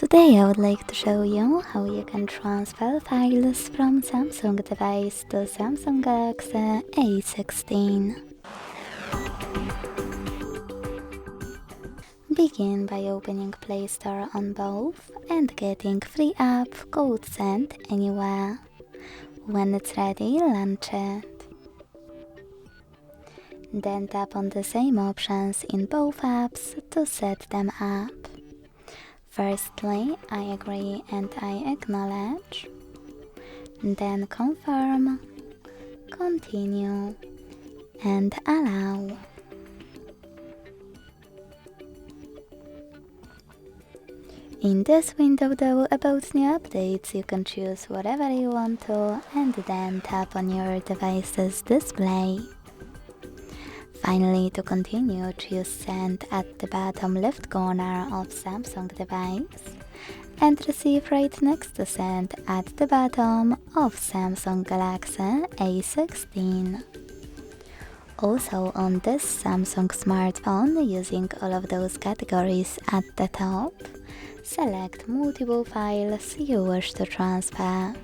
Today I would like to show you how you can transfer files from Samsung device to Samsung Galaxy A16. Begin by opening Play Store on both and getting free app code Send Anywhere. When it's ready, launch it. Then tap on the same options in both apps to set them up. Firstly, I agree and I acknowledge. Then confirm, continue, and allow. In this window though, about new updates, you can choose whatever you want to and then tap on your device's display. Finally, to continue, choose Send at the bottom left corner of Samsung device and Receive right next to Send at the bottom of Samsung Galaxy A16. Also on this Samsung smartphone, using all of those categories at the top, select multiple files you wish to transfer.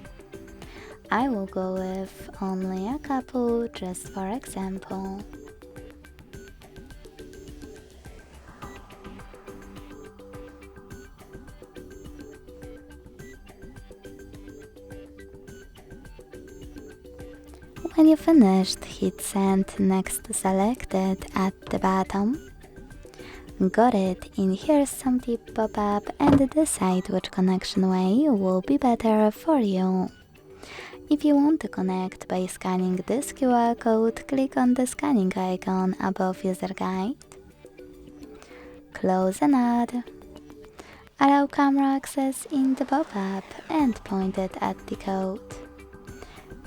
I will go with only a couple just for example. When you finished, hit Send next to Selected at the bottom. Got it, in here's some tip pop-up and decide which connection way will be better for you. If you want to connect by scanning this QR code, click on the scanning icon above User Guide. Close and add. Allow camera access in the pop-up and point it at the code.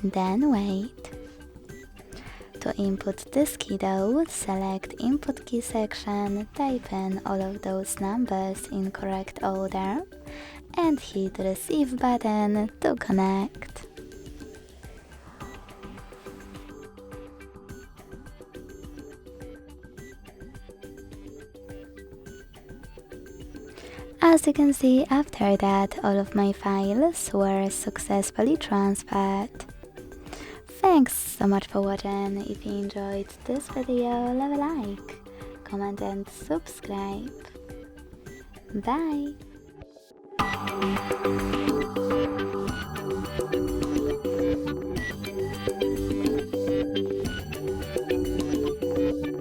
Then wait. To input this key though, select Input Key section, type in all of those numbers in correct order, and hit Receive button to connect. As you can see, after that, all of my files were successfully transferred. Thanks so much for watching. If you enjoyed this video, leave a like, comment and subscribe. Bye!